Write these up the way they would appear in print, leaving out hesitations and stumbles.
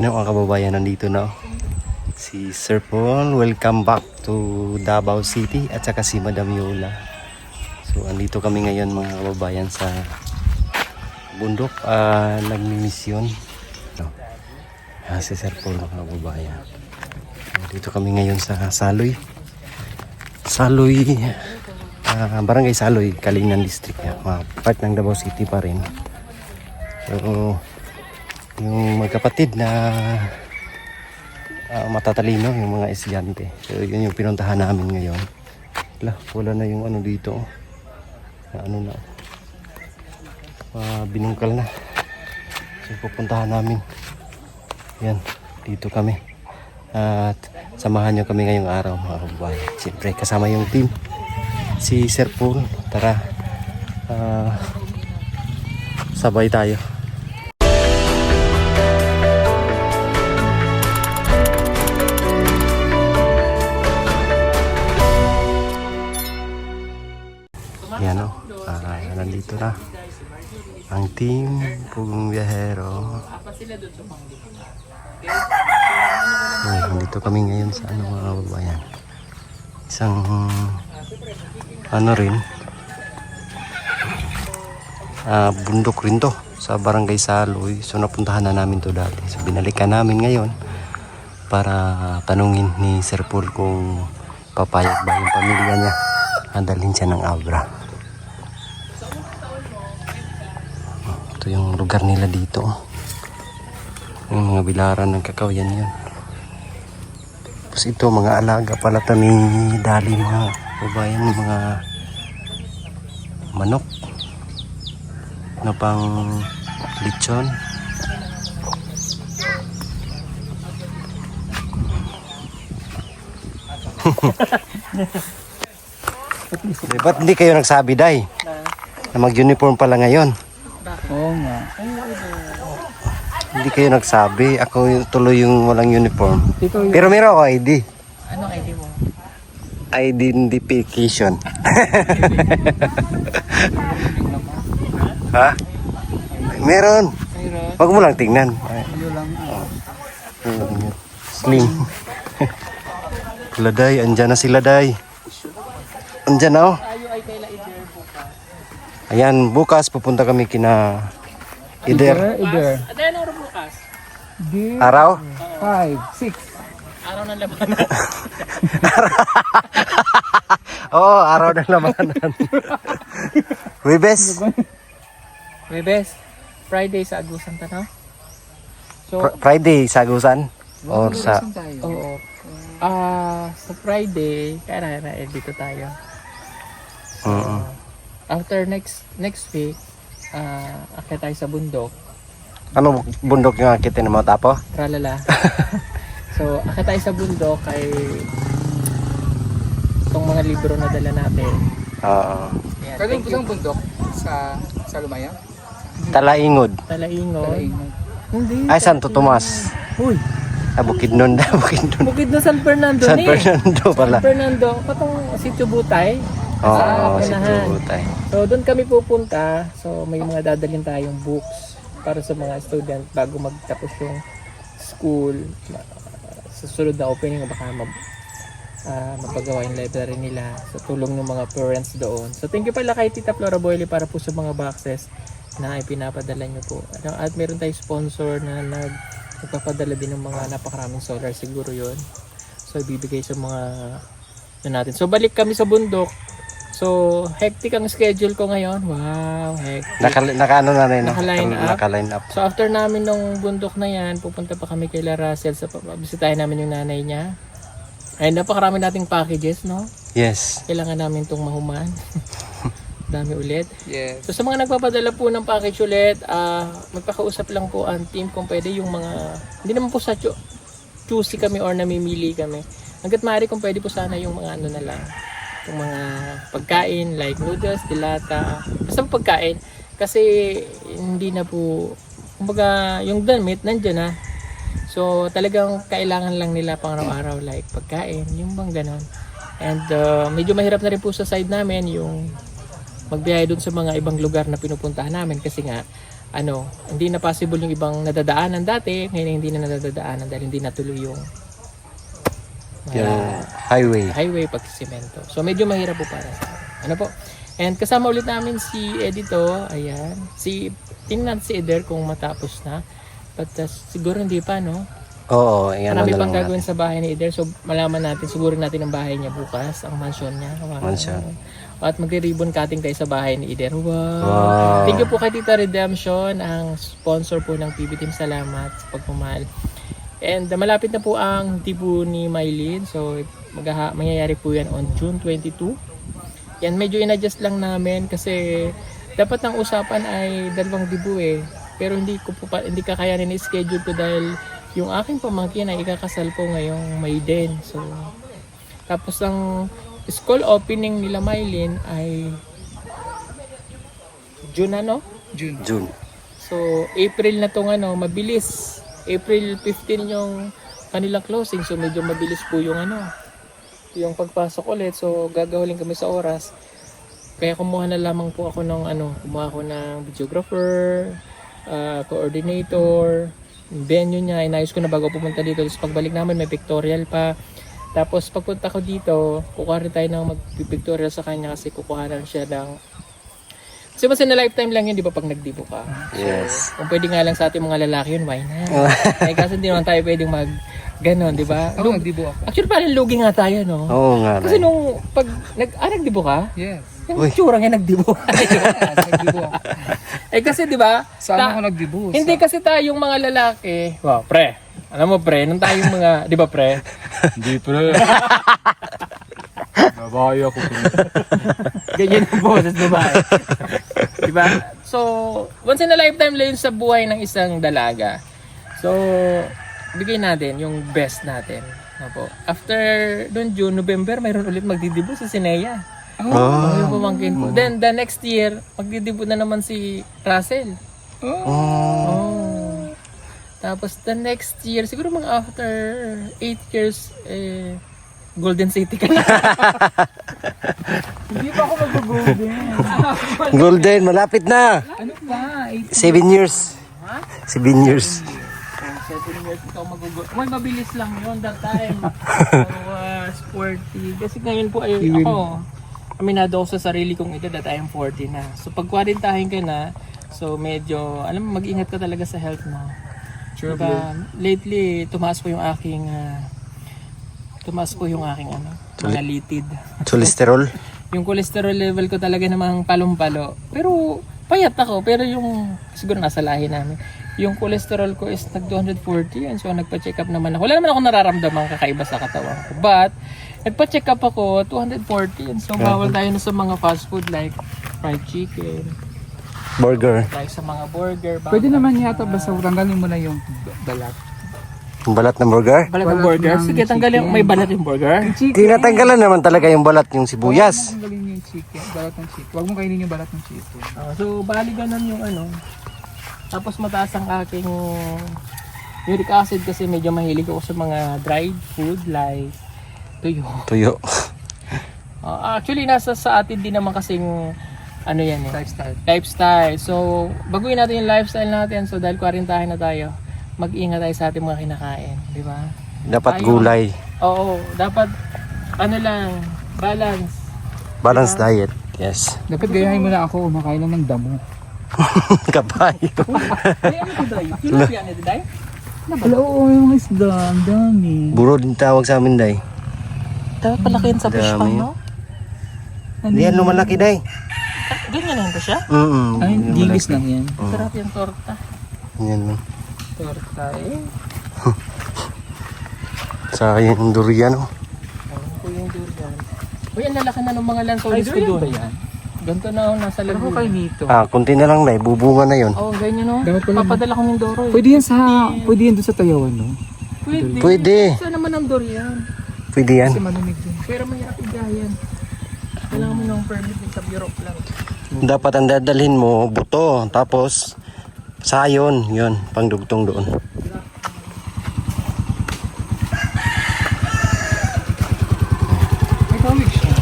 Ano mga kababayan, nandito na si Sir Paul. Welcome back to Davao City at saka si Madam Yola. So andito kami ngayon mga kababayan sa bundok, nagmimisyon. Si Sir Paul mga kababayan. Dito kami ngayon sa Saloy, Barangay Saloy, Kalingan District, part ng Davao City pa rin. So yung magkapatid na matatalino, yung mga estudyante. So yun yung pinuntahan namin ngayon. Wala na yung ano dito. Binungkal na. So pupuntahan namin. Yan, dito kami. At samahan nyo kami ngayong araw mga kababayan. Siyempre kasama yung team. Si Sir Paul. Tara, sabay tayo. Yan o, nandito na ang team Pugong Biyahero. Nandito kami ngayon sa mga kababayan. Isang bundok rin to sa Barangay Saloy. So napuntahan na namin to dati. So binalikan namin ngayon para tanungin ni Sir Paul kung papayag ba yung pamilya niya andalhin siya ng Abra. Ito yung lugar nila dito. Yung mga bilaran ng kakao, yan yun. Tapos ito, mga alaga pala ito ni Dali, mga babayan, mga manok na pang lechon. Ba't hindi kayo nagsabi, Day? Na mag-uniform pala ngayon? Oo nga. Hindi kayo nagsabi. Ako tuloy yung walang uniform. Pero meron ako ID. Anong ID mo? Identification. Ha? Meron. Wag mo lang tingnan. Slim. Day, andyan na sila, Day. Andyan na, oh. Ayan, bukas pupunta kami kina Ider. Ayan oras bukas. Araw? 5, 6. Araw ng labanan. Oo, araw ng labanan. Webes? Webes. Friday sa Agusan Tanaw. So, Friday sa Agusan? Or sa... oo. Sa Friday, kaya na dito tayo. After next week, akit tayo sa bundok. Ano bundok yung akitin mo, Tapo? Tralala. So, akit tayo sa bundok kay itong mga libro na dala natin. Oo. Kaya po isang bundok sa Lumaya? Talaingod. Talaingod. Hindi. Ay, Santo Tomas. Uy. Bukidnon. Bukidnon San Fernando San Fernando pala. San Fernando. Patong Sitio Butay. Oo, Sitio Butay. So, doon kami pupunta. So, may mga dadalhin tayong books para sa mga student bago magtapos yung school. Sa sunod na opening, baka mapagawa yung library nila sa tulong ng mga parents doon. So, thank you pala kay Tita Flora Boyle para po sa mga boxes na ipinapadala nyo po. At meron tayong sponsor na nagpapadala din ng mga napakaraming solar, siguro yon. So, ibibigay sa mga natin. So, balik kami sa bundok. So, hectic ang schedule ko ngayon. Wow, hectic. Naka-line up. So, after namin nung bundok na yan, pupunta pa kami kay La Russell sa bisitahin namin yung nanay niya. Ay, napakarami nating packages, no? Yes. Kailangan namin itong mahuman. Dami ulit. Yes. So, sa mga nagpapadala po ng package ulit, magpakausap lang po ang team kung pwede yung mga, hindi naman po sa choosy kami or namimili kami. Hanggat maaari kung pwede po sana yung mga ano na lang. Yung mga pagkain like noodles, dilata, basta pagkain kasi hindi na po, kumbaga yung damit nandiyan na. So talagang kailangan lang nila pang araw-araw like pagkain, yung bang ganon. And medyo mahirap na rin po sa side namin yung magbiyahe dun sa mga ibang lugar na pinupuntahan namin kasi nga hindi na possible yung ibang nadadaanan dati, ngayon hindi na nadadaanan dahil hindi natuloy yung Yung highway. pagsisemento. So medyo mahirap po para sa ano po. And kasama ulit namin si Edito, ayan. Tingnan si Eder kung matapos na. But siguro hindi pa, no? Oo, ayan Marami na pang lang gagawin natin. sa bahay ni Eder. So malaman natin, siguro natin ang bahay niya bukas, ang mansion niya. Wow. Mansion. At magre-ribbon cutting tayo sa bahay ni Eder. Wow. Wow. Thank you po kay Tita Redemption, ang sponsor po ng PB Team. Salamat sa pagmamahal. And malapit na po ang dibu ni Mylene. So mangyayari po yan on June 22. Yan, medyo in-adjust lang namin kasi dapat ang usapan ay 2 dibu eh. Pero hindi kakayanin i-schedule ko dahil yung aking pamangkin ay ikakasal po ngayong May din. So tapos ang school opening nila Mylene ay June June. So April na tong mabilis. April 15 yung kanilang closing, so medyo mabilis po yung yung pagpasok ulit. So gagawin kami sa oras. Kaya kumuha na lamang po ako ng kumuha ako ng videographer, coordinator, venue niya, inayos ko na bago pumunta dito. Tapos pagbalik namin may pictorial pa. Tapos pagpunta ko dito, kukuha rin tayo ng mag-pictorial sa kanya kasi kukuha siya ng kasi mas na lifetime lang yun, di ba, pag nagdibo ka? Yes. Kung pwede nga lang sa ating mga lalaki yun, why not? Eh, kasi hindi naman tayo pwedeng ganon, di ba? Oo, nagdibo ako. Actually, parang lugi nga tayo, no? Oo nga. Kasi Nay. nung nagdibo ka, Yes. yung tsura nga nagdibo. Nagdibo ako. Eh kasi, di ba? Saan ako nagdibo? Hindi kasi tayong mga lalaki. Wow, pre. Alam mo, pre, nung tayong mga, di ba, pre? Hindi pre. Babae ako pre. Ganyan ang boses, babae. Diba? So, once in a lifetime lang yun sa buhay ng isang dalaga. So, bigay natin yung best natin. Opo. After noon June, November, mayroon ulit magdidibo sa Sinea. Yung pamangkin ko. Then, the next year, magdidibo na naman si Russell. Oh. Tapos, the next year, siguro mga after 8 years, Golden City ka na. Hindi pa ako mag-golden. Golden, malapit na. Ano ba? 7 years. 7 years. 7 years ikaw mag-go. Well, mabilis lang yun that time. Sporty. Kasi ngayon po ay ako, aminado ako sa sarili kong edad at I am 40 na. So pag quarantahin ka na, so medyo, alam mo, mag-ingat ka talaga sa health mo. Sure, Diba? Lately, tumaas po yung aking mga litid. Cholesterol. Yung cholesterol level ko talaga namang palong-palo. Pero payat ako. Pero yung siguro nasa lahi namin. Yung cholesterol ko is nag 240 and so nagpa-check up naman ako. Wala naman ako nararamdamang kakaiba sa katawan ko. But nagpa-check up ako 240 and so bawal tayo na sa mga fast food like fried chicken, Burger. like sa mga burger. Pwede naman yata basta tanggalin mo na yung balat. Yung balat ng burger. Balat ng Balat burger. ng Sige, tanggalin. chicken. May balat yung burger. Tinatanggalan naman talaga yung balat yung sibuyas. Huwag mo tanggalin yung chicken, balat ng chicken. Huwag mo kainin yung balat ng chicken. So, bali ganun yung Tapos mataas ang aking uric acid kasi medyo mahilig ako sa mga dried food like tuyo. Tuyo. Actually, nasa sa atin din naman kasing yan lifestyle. So, baguhin natin yung lifestyle natin. So, dahil kwarintahin na tayo, mag-ingat tayo sa ating mga kinakain. Di ba? Dapat Ayaw. gulay. Oo. Dapat, balance. Balanced diet. Yes. Dapat gayahin mo na ako, kumakain lang ng damo. Kabayo. Ay, ano ito, Day? Tilapia na ito, Day? Wala, oo, yung isda, ang dami. Buro din tawag sa amin, day. Dapat palakihin sa fish Dami. pan, no? Hindi yan lumalaki, day. Ganyan lang ba siya? Ay, dilis lang yan. Sarap yung torta. Yan lang. Torta Sa yung durian, oh. Ano po yung durian? Uy, ang lalaki na ng mga lansones ko doon. Ganito na ako nasa Ano ko Laguna. kayo dito? Kunti na lang, day. Bubunga na yun. Oo, ganyan no. Dapat pala- Papadala ko ng Doro eh. Pwede yan doon sa Tayawan, no? Pwede. Pwede. Saan naman ang durian? Pwede yan. Kasi malamig din. Pero mahirap igayan. Kailangan mo ng permit din sa Bureau lang. Dapat ang dadalhin mo, buto. Tapos, sayon. Yun, pangdugtong doon. May tawag siya.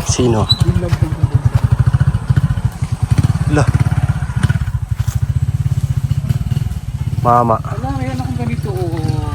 Sino? Yung love ng Lah. Mama. Wala, mayroon akong ganito. Oo.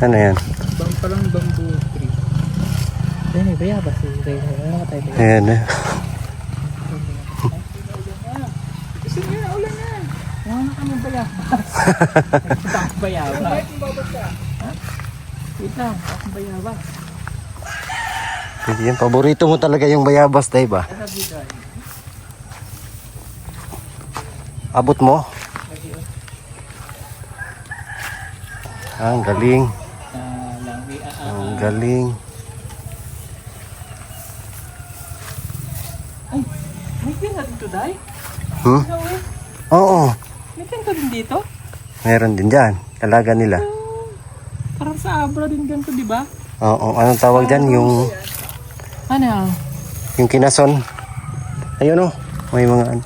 Ano yan? Parang bamboo tree. Ayun, bayabas. Ano ka tayo? Ayan eh. Gusto niyo na, ulan na. Wala na kami bayabas. Bayabas. Ha? Wait lang, akong bayabas. Yan, paborito mo talaga yung bayabas, Day ba? I love you guys. Abot mo? Ang galing. Ang galing. May pinga dito, Day? Hmm? Oo. May pinga din dito? Meron din dyan. Alaga nila. Parang sa Abra din ganito, di ba? Oo. Anong tawag dyan? Ano? Yung kinason. Ayun o. May mga ano.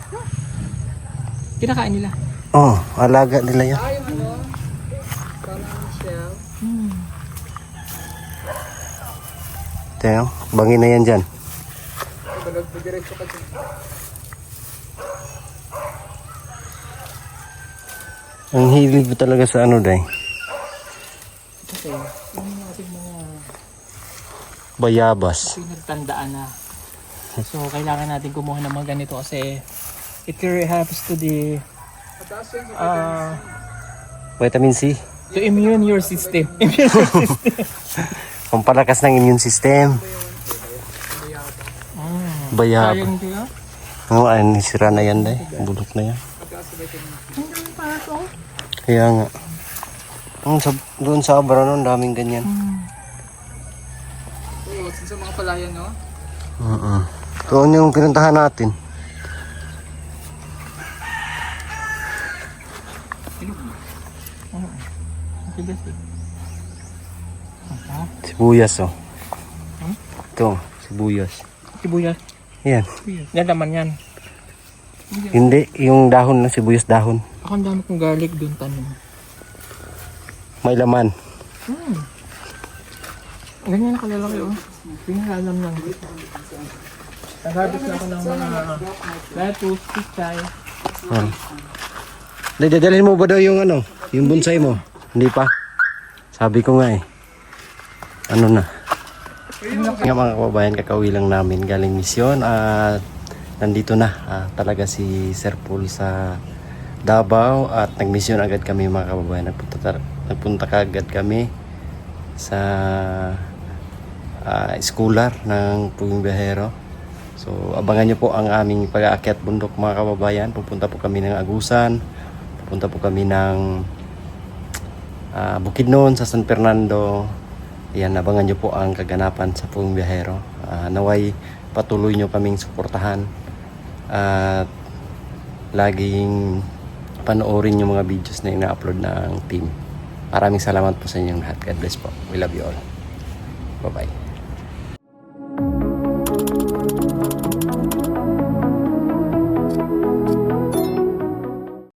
Kinakain nila. Oo. Alaga nila yan. Ito, bangin na yan dyan. Ang hilig mo talaga sa ano, Day? Kasi, yun yung kasi mga Bayabas. pinagtandaan na. So, kailangan natin kumuha ng mga ganito kasi it really helps to the Vitamin C. to immune your system. Pampalakas ng immune system. Bayabas. Sayang ito yun. Oo, ay, sira na yan, Day. Bulok na yan. Kaya nga. Doon sa Abra noon, daming ganyan. Oo, sa mga palayan, no? Doon yung pinuntahan natin. Sibuyas, oh. Ito, sibuyas. Sibuyas. Yan. Yan naman yan. Hindi, yung dahon na sibuyas dahon. Ako ang dami kong garlic doon tanim. May laman. Ganyan na kalalaki oh. Pinahalam lang. Nag-harvest na ako ng mga lettuce, pichay. Dadalhin mo ba daw yung ano? Yung bonsai mo? Hindi pa. Sabi ko nga eh. Ano na? Nga mga kababayan, kakauwi lang namin galing misyon at nandito na talaga si Sir Paul sa Davao at nagmisyon agad kami mga kababayan. Nagpunta agad kami sa schooler ng Puging Biyahero. So abangan nyo po ang aming pag-aakyat bundok mga kababayan. Pupunta po kami ng Agusan, pupunta po kami ng Bukidnon sa San Fernando. Yan, abangan nyo po ang kaganapan sa Puging Biyahero. Naway patuloy nyo kaming suportahan at laging panoorin yung mga videos na ina-upload ng team. Maraming salamat po sa inyong lahat. God bless po. We love you all. Bye-bye.